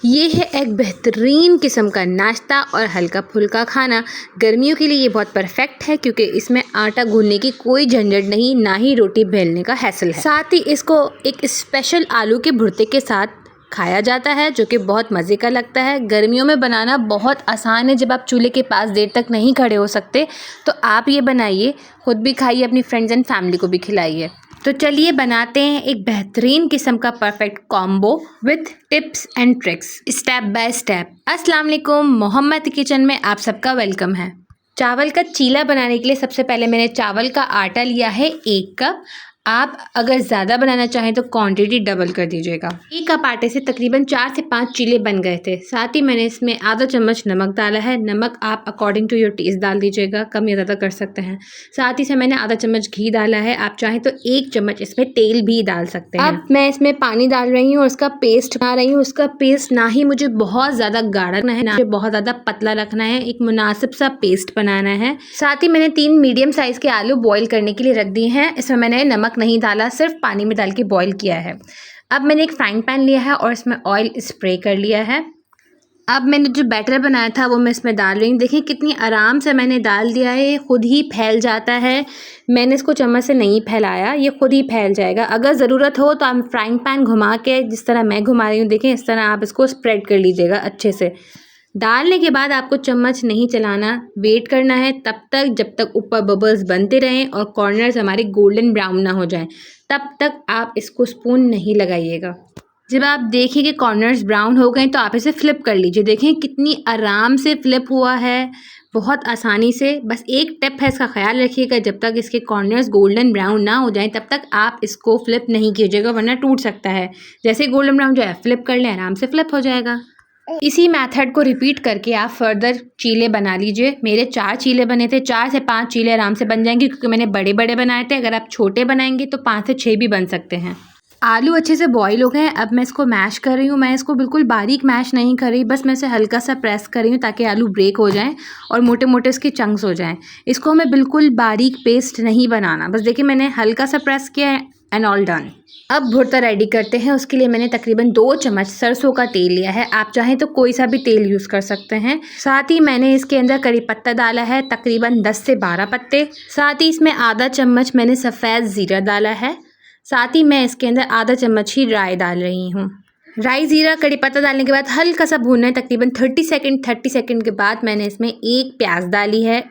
ये है एक बेहतरीन किस्म का नाश्ता और हल्का फुल्का खाना। गर्मियों के लिए ये बहुत परफेक्ट है क्योंकि इसमें आटा गूंदने की कोई झंझट नहीं, ना ही रोटी बेलने का हैसल है। साथ ही इसको एक स्पेशल आलू के भुर्ते के साथ खाया जाता है जो कि बहुत मज़े का लगता है। गर्मियों में बनाना बहुत आसान है। जब आप चूल्हे के पास देर तक नहीं खड़े हो सकते तो आप ये बनाइए, ख़ुद भी खाइए, अपनी फ्रेंड्स एंड फैमिली को भी खिलाइए। तो चलिए बनाते हैं एक बेहतरीन किस्म का perfect combo with tips and tricks step by step. अस्सलाम वालेकुम, मोहम्मद किचन में आप सबका वेलकम है। चावल का चीला बनाने के लिए सबसे पहले मैंने चावल का आटा लिया है 1 कप। आप अगर ज़्यादा बनाना चाहें तो क्वांटिटी डबल कर दीजिएगा। 1 कप आटे से तकरीबन 4 से 5 चीले बन गए थे। साथ ही मैंने इसमें आधा चम्मच नमक डाला है। नमक आप अकॉर्डिंग टू योर टेस्ट डाल दीजिएगा, कम या ज़्यादा कर सकते हैं। साथ ही से मैंने आधा चम्मच घी डाला है। आप चाहें तो 1 चम्मच इसमें तेल भी डाल सकते हैं। अब मैं इसमें पानी डाल रही हूँ और इसका पेस्ट बना रही हूँ। उसका पेस्ट ना ही मुझे बहुत ज़्यादा गाढ़ा रखना है, ना मुझे बहुत ज़्यादा पतला रखना है, एक मुनासिब सा पेस्ट बनाना है। साथ ही मैंने 3 मीडियम साइज़ के आलू बॉईल करने के लिए रख दिए हैं। इसमें मैंने नमक नहीं डाला, सिर्फ पानी में डाल के बॉईल किया है। अब मैंने एक फ्राइंग पैन लिया है और इसमें ऑयल स्प्रे कर लिया है। अब मैंने जो बैटर बनाया था वो मैं इसमें डाल रही हूँ। देखिए कितनी आराम से मैंने डाल दिया है, ये खुद ही फैल जाता है। मैंने इसको चम्मच से नहीं फैलाया, ये खुद ही फैल जाएगा। अगर ज़रूरत हो तो आप फ्राइंग पैन घुमा के, जिस तरह मैं घुमा रही हूँ, देखें इस तरह आप इसको स्प्रेड कर लीजिएगा अच्छे से। डालने के बाद आपको चम्मच नहीं चलाना, वेट करना है तब तक जब तक ऊपर बबल्स बनते रहें और कॉर्नर्स हमारे गोल्डन ब्राउन ना हो जाएं। तब तक आप इसको स्पून नहीं लगाइएगा। जब आप देखिए कि कॉर्नर्स ब्राउन हो गए तो आप इसे फ्लिप कर लीजिए। देखें कितनी आराम से फ्लिप हुआ है, बहुत आसानी से। बस एक टिप है, इसका ख्याल रखिएगा, जब तक इसके कॉर्नर्स गोल्डन ब्राउन ना हो जाएं तब तक आप इसको फ्लिप नहीं कीजिएगा, वरना टूट सकता है। जैसे गोल्डन ब्राउन जो है फ्लिप कर लें, आराम से फ्लिप हो जाएगा। इसी मेथड को रिपीट करके आप फर्दर चीले बना लीजिए। मेरे 4 चीले बने थे, 4 से 5 चीले आराम से बन जाएंगे क्योंकि मैंने बड़े बड़े बनाए थे। अगर आप छोटे बनाएंगे तो 5 से 6 भी बन सकते हैं। आलू अच्छे से बॉईल हो गए हैं। अब मैं इसको मैश कर रही हूँ। मैं इसको बिल्कुल बारीक मैश नहीं कर रही, बस मैं इसे हल्का सा प्रेस कर रही हूँ ताकि आलू ब्रेक हो जाएं और मोटे मोटे इसके चंक्स हो जाएं। इसको हमें बिल्कुल बारीक पेस्ट नहीं बनाना, बस देखिए मैंने हल्का सा प्रेस किया है एंड ऑल डन। अब भुर्ता रेडी करते हैं। उसके लिए मैंने तकरीबन 2 चम्मच सरसों का तेल लिया है। आप चाहें तो कोई सा भी तेल यूज़ कर सकते हैं। साथ ही मैंने इसके अंदर करी पत्ता डाला है, तकरीबन 10 से 12 पत्ते। साथ ही इसमें आधा चम्मच मैंने सफ़ेद ज़ीरा डाला है। साथ ही मैं इसके अंदर आधा चम्मच ही राई डाल रही हूँ। राई ज़ीरा कड़ी पत्ता डालने के बाद हल्का सा भूनना है, तकरीबन 30 सेकंड के बाद मैंने इसमें 1 प्याज डाली है।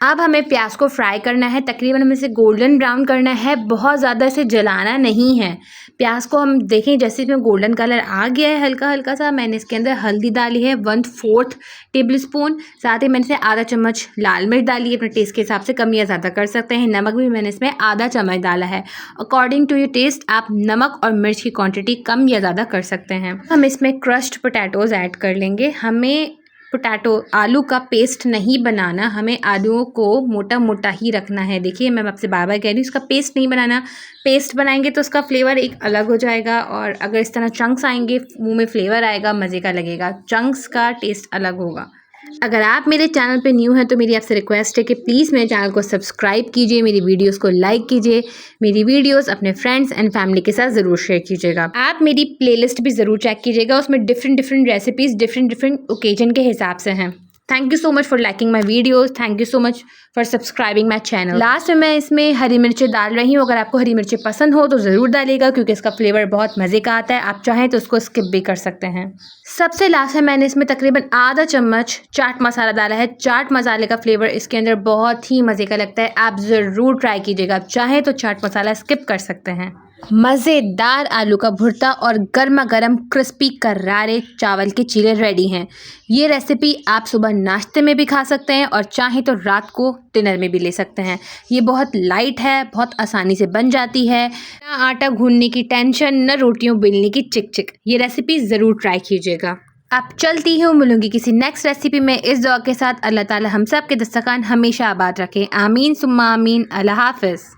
अब हमें प्याज को फ्राई करना है, तकरीबन हमें इसे गोल्डन ब्राउन करना है, बहुत ज़्यादा इसे जलाना नहीं है। प्याज को हम देखें जैसे इसमें गोल्डन कलर आ गया है हल्का हल्का सा। मैंने इसके अंदर हल्दी डाली है 1/4 टेबल स्पून। साथ ही मैंने इसे आधा चम्मच लाल मिर्च डाली है, अपने टेस्ट के हिसाब से कम या ज़्यादा कर सकते हैं। नमक भी मैंने इसमें आधा चम्मच डाला है। अकॉर्डिंग टू योर टेस्ट आप नमक और मिर्च की क्वान्टिटी कम या ज़्यादा कर सकते हैं। हम इसमें क्रश्ड पोटैटोज़ ऐड कर लेंगे। हमें आलू का पेस्ट नहीं बनाना, हमें आलूओं को मोटा मोटा ही रखना है। देखिए मैं आपसे बार बार कह रही हूँ, इसका पेस्ट नहीं बनाना। पेस्ट बनाएंगे तो उसका फ्लेवर एक अलग हो जाएगा और अगर इस तरह चंक्स आएंगे मुंह में फ्लेवर आएगा, मज़े का लगेगा। चंक्स का टेस्ट अलग होगा। अगर आप मेरे चैनल पे न्यू हैं तो मेरी आपसे रिक्वेस्ट है कि प्लीज़ मेरे चैनल को सब्सक्राइब कीजिए, मेरी वीडियोस को लाइक कीजिए, मेरी वीडियोस अपने फ्रेंड्स एंड फैमिली के साथ ज़रूर शेयर कीजिएगा। आप मेरी प्लेलिस्ट भी ज़रूर चेक कीजिएगा, उसमें डिफरेंट रेसिपीज़ डिफरेंट ओकेजन के हिसाब से हैं। Thank you so much for liking my videos, thank you so much for subscribing my channel. Last में मैं इसमें हरी मिर्चें डाल रही हूँ। अगर आपको हरी मिर्चें पसंद हो तो ज़रूर डालिएगा क्योंकि इसका फ्लेवर बहुत मज़े का आता है। आप चाहें तो उसको स्किप भी कर सकते हैं। सबसे लास्ट में मैंने इसमें तकरीबन आधा चम्मच चाट मसाला डाला है। चाट मसाले का फ्लेवर इसके अंदर बहुत ही मज़े का लगता है, आप ज़रूर ट्राई कीजिएगा। आप चाहें तो चाट मसाला स्किप कर सकते हैं। मज़ेदार आलू का भुर्ता और गर्मा गर्म क्रिस्पी करारे चावल के चीले रेडी हैं। ये रेसिपी आप सुबह नाश्ते में भी खा सकते हैं और चाहें तो रात को डिनर में भी ले सकते हैं। ये बहुत लाइट है, बहुत आसानी से बन जाती है, ना आटा गूंदने की टेंशन, न रोटियों बेलने की चिक। ये रेसिपी ज़रूर ट्राई कीजिएगा। अब चलती हूँ, मिलूंगी किसी नेक्स्ट रेसिपी में इस दुआ के साथ। अल्लाह ताला हम सब के दस्तरखान हमेशा आबाद रखें। आमीन सुम्मा आमीन। अल्लाह हाफ़िज़।